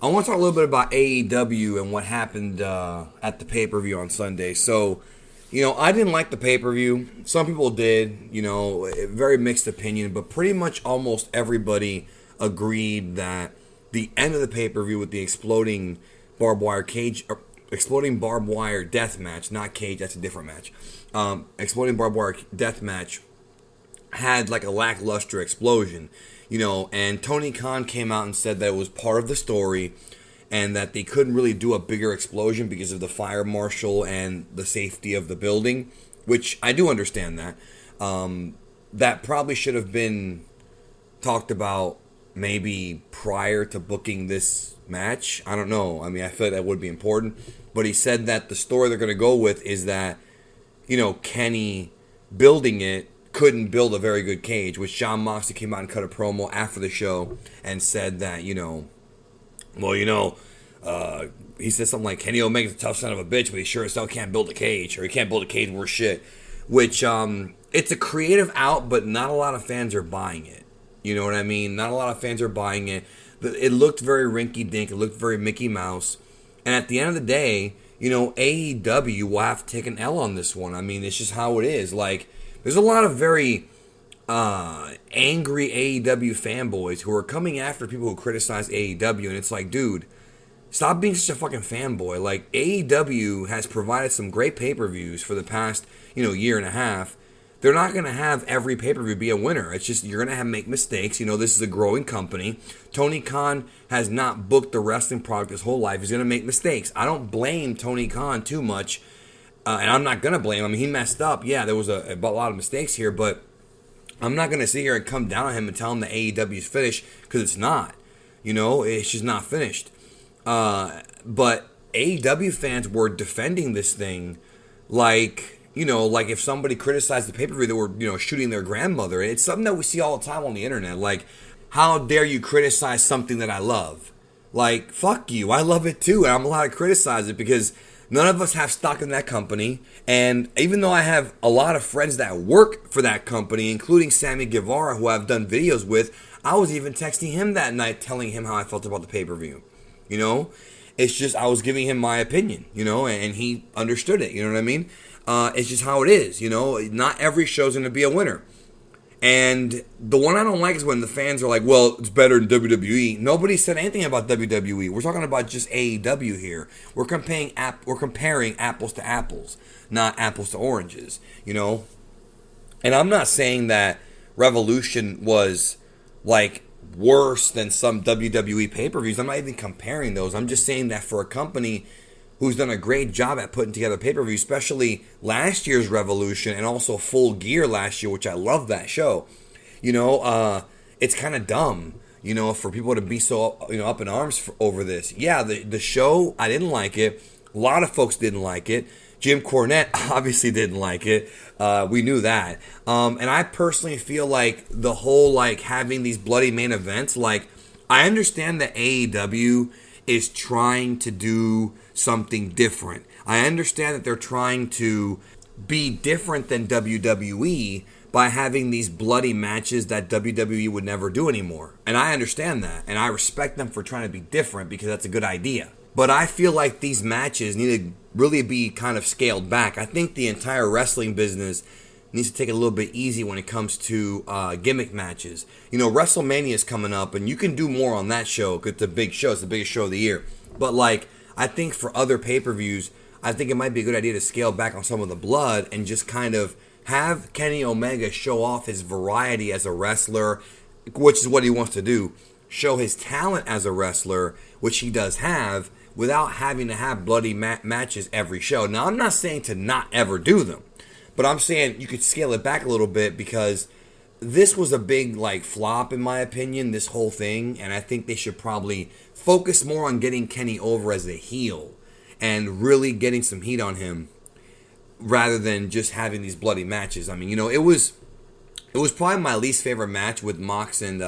I want to talk a little bit about AEW and what happened at the pay-per-view on Sunday. So, I didn't like the pay-per-view. Some people did, very mixed opinion, but pretty much almost everybody agreed that the end of the pay-per-view with the exploding barbed wire death match, not cage, that's a different match. Exploding barbed wire death match had like a lackluster explosion, and Tony Khan came out and said that it was part of the story and that they couldn't really do a bigger explosion because of the fire marshal and the safety of the building, which I do understand that. That probably should have been talked about maybe prior to booking this match. I don't know. I mean, I feel like that would be important. But he said that the story they're going to go with is that, Kenny building it couldn't build a very good cage, which Jon Moxley came out and cut a promo after the show and said that, he said something like, Kenny Omega's a tough son of a bitch, but he sure as hell can't build a cage, or he can't build a cage worth shit, which, it's a creative out, but not a lot of fans are buying it. You know what I mean? Not a lot of fans are buying it. It looked very rinky-dink. It looked very Mickey Mouse. And at the end of the day, AEW will have to take an L on this one. I mean, it's just how it is. Like, there's a lot of very angry AEW fanboys who are coming after people who criticize AEW. And it's like, dude, stop being such a fucking fanboy. Like, AEW has provided some great pay-per-views for the past, year and a half. They're not going to have every pay-per-view be a winner. It's just you're going to make mistakes. This is a growing company. Tony Khan has not booked the wrestling product his whole life. He's going to make mistakes. I don't blame Tony Khan too much, and I'm not going to blame him. I mean, he messed up. Yeah, there was a lot of mistakes here, but I'm not going to sit here and come down on him and tell him that AEW is finished, because it's not. It's just not finished. But AEW fans were defending this thing like if somebody criticized the pay-per-view, they were, shooting their grandmother. It's something that we see all the time on the internet. Like, how dare you criticize something that I love? Like, fuck you. I love it too, and I'm allowed to criticize it because none of us have stock in that company. And even though I have a lot of friends that work for that company, including Sammy Guevara, who I've done videos with, I was even texting him that night telling him how I felt about the pay-per-view. It's just I was giving him my opinion, and he understood it. You know what I mean? It's just how it is, Not every show's going to be a winner. And the one I don't like is when the fans are like, well, it's better than WWE. Nobody said anything about WWE. We're talking about just AEW here. We're comparing apples to apples, not apples to oranges, And I'm not saying that Revolution was, like, worse than some WWE pay-per-views. I'm not even comparing those. I'm just saying that for a company who's done a great job at putting together pay-per-view, especially last year's Revolution and also Full Gear last year, which I love that show. It's kind of dumb, for people to be so, up in arms over this. Yeah, the show, I didn't like it. A lot of folks didn't like it. Jim Cornette obviously didn't like it. We knew that. And I personally feel like the whole, like, having these bloody main events, like, I understand that AEW is trying to do something different. I understand that they're trying to be different than WWE by having these bloody matches that WWE would never do anymore. And I understand that. And I respect them for trying to be different because that's a good idea. But I feel like these matches need to really be kind of scaled back. I think the entire wrestling business needs to take it a little bit easy when it comes to gimmick matches. WrestleMania is coming up, and you can do more on that show because it's a big show. It's the biggest show of the year. But, like, I think for other pay-per-views, I think it might be a good idea to scale back on some of the blood and just kind of have Kenny Omega show off his variety as a wrestler, which is what he wants to do. Show his talent as a wrestler, which he does have, without having to have bloody matches every show. Now, I'm not saying to not ever do them, but I'm saying you could scale it back a little bit because this was a big, like, flop in my opinion, this whole thing, and I think they should probably focus more on getting Kenny over as a heel and really getting some heat on him rather than just having these bloody matches. I mean, it was probably my least favorite match with Mox and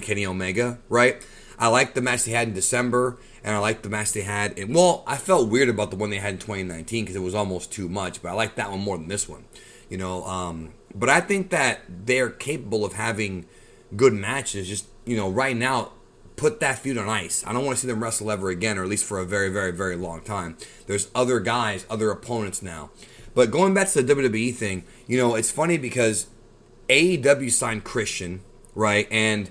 Kenny Omega, right? I liked the match they had in December, and I liked the match they had in... Well, I felt weird about the one they had in 2019 because it was almost too much, but I liked that one more than this one. But I think that they're capable of having good matches. Just, right now, put that feud on ice. I don't want to see them wrestle ever again, or at least for a very, very, very long time. There's other guys, other opponents now. But going back to the WWE thing, it's funny because AEW signed Christian, right? And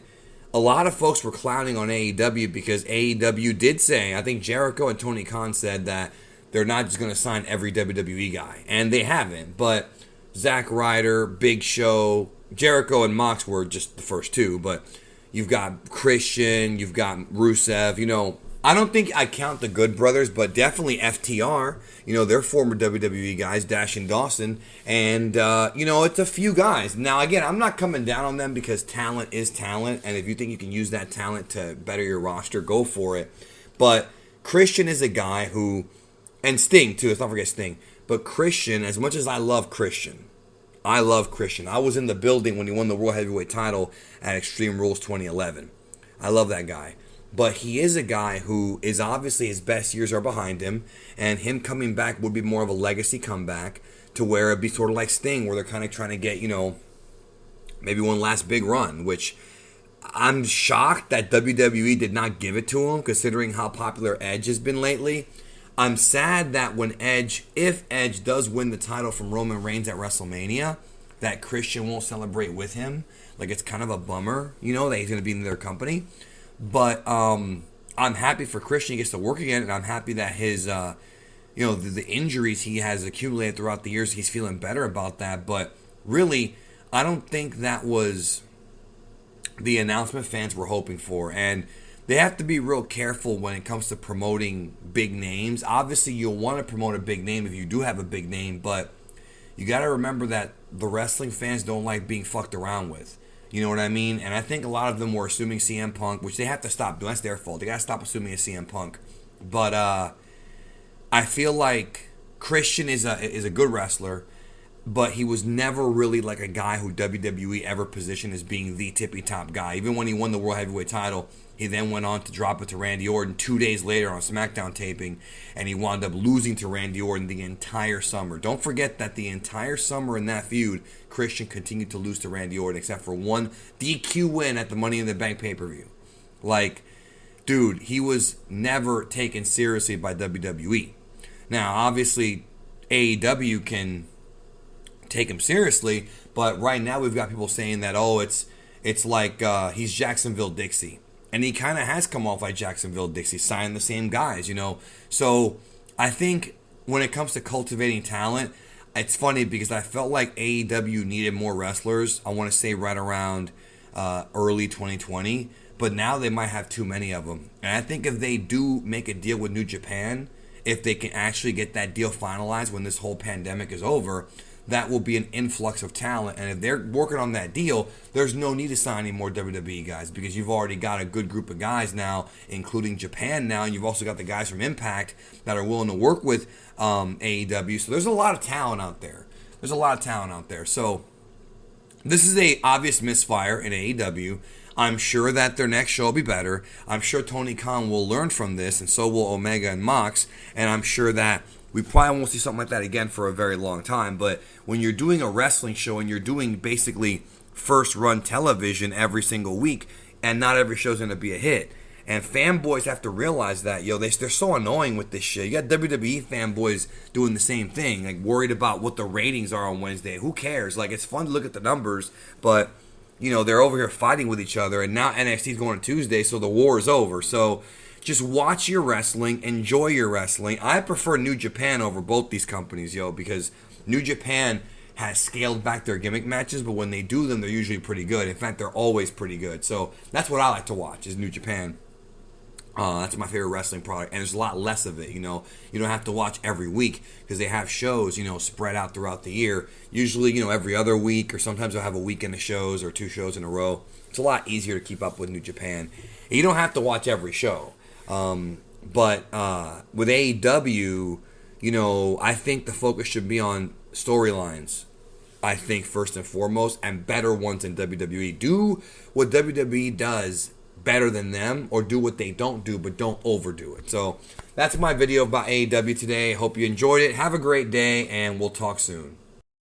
a lot of folks were clowning on AEW because AEW did say, I think Jericho and Tony Khan said that they're not just going to sign every WWE guy. And they haven't. But Zack Ryder, Big Show, Jericho and Mox were just the first two. But you've got Christian, you've got Rusev, I don't think I count the Good Brothers, but definitely FTR. They're former WWE guys, Dash and Dawson. And, it's a few guys. Now, again, I'm not coming down on them because talent is talent. And if you think you can use that talent to better your roster, go for it. But Christian is a guy who, and Sting, too. Let's not forget Sting. But Christian, as much as I love Christian, I was in the building when he won the World Heavyweight title at Extreme Rules 2011. I love that guy. But he is a guy who is obviously his best years are behind him, and him coming back would be more of a legacy comeback to where it'd be sort of like Sting, where they're kind of trying to get, maybe one last big run, which I'm shocked that WWE did not give it to him, considering how popular Edge has been lately. I'm sad that if Edge does win the title from Roman Reigns at WrestleMania, that Christian won't celebrate with him. Like, it's kind of a bummer, that he's going to be in their company. But I'm happy for Christian. He gets to work again, and I'm happy that his, the injuries he has accumulated throughout the years, he's feeling better about that. But really, I don't think that was the announcement fans were hoping for. And they have to be real careful when it comes to promoting big names. Obviously, you'll want to promote a big name if you do have a big name, but you got to remember that the wrestling fans don't like being fucked around with. You know what I mean? And I think a lot of them were assuming CM Punk, which they have to stop doing. That's their fault. They got to stop assuming it's CM Punk. But I feel like Christian is a good wrestler, but he was never really like a guy who WWE ever positioned as being the tippy-top guy. Even when he won the World Heavyweight title, he then went on to drop it to Randy Orton 2 days later on SmackDown taping, and he wound up losing to Randy Orton the entire summer. Don't forget that the entire summer in that feud, Christian continued to lose to Randy Orton, except for one DQ win at the Money in the Bank pay-per-view. Like, dude, he was never taken seriously by WWE. Now, obviously, AEW can take him seriously, but right now we've got people saying that, it's like he's Jacksonville Dixie. And he kind of has come off like Jacksonville Dixie, signed the same guys, So I think when it comes to cultivating talent, it's funny because I felt like AEW needed more wrestlers. I want to say right around early 2020. But now they might have too many of them. And I think if they do make a deal with New Japan, if they can actually get that deal finalized when this whole pandemic is over, that will be an influx of talent. And if they're working on that deal, there's no need to sign any more WWE guys because you've already got a good group of guys now, including Japan now, and you've also got the guys from Impact that are willing to work with AEW. So there's a lot of talent out there. So this is a obvious misfire in AEW. I'm sure that their next show will be better. I'm sure Tony Khan will learn from this, and so will Omega and Mox. And I'm sure that we probably won't see something like that again for a very long time. But when you're doing a wrestling show and you're doing basically first-run television every single week, and not every show's going to be a hit. And fanboys have to realize that, they're so annoying with this shit. You got WWE fanboys doing the same thing, like worried about what the ratings are on Wednesday. Who cares? Like, it's fun to look at the numbers, but, they're over here fighting with each other. And now NXT's going to Tuesday, so the war is over. So just watch your wrestling, enjoy your wrestling. I prefer New Japan over both these companies, because New Japan has scaled back their gimmick matches, but when they do them, they're usually pretty good. In fact, they're always pretty good. So that's what I like to watch, is New Japan. That's my favorite wrestling product, and there's a lot less of it. You don't have to watch every week because they have shows, spread out throughout the year. Usually, every other week, or sometimes they'll have a weekend of shows or 2 shows in a row. It's a lot easier to keep up with New Japan. And you don't have to watch every show. But with AEW, I think the focus should be on storylines. I think first and foremost, and better ones in WWE. Do what WWE does better than them, or do what they don't do, but don't overdo it. So that's my video about AEW today. Hope you enjoyed it. Have a great day, and we'll talk soon.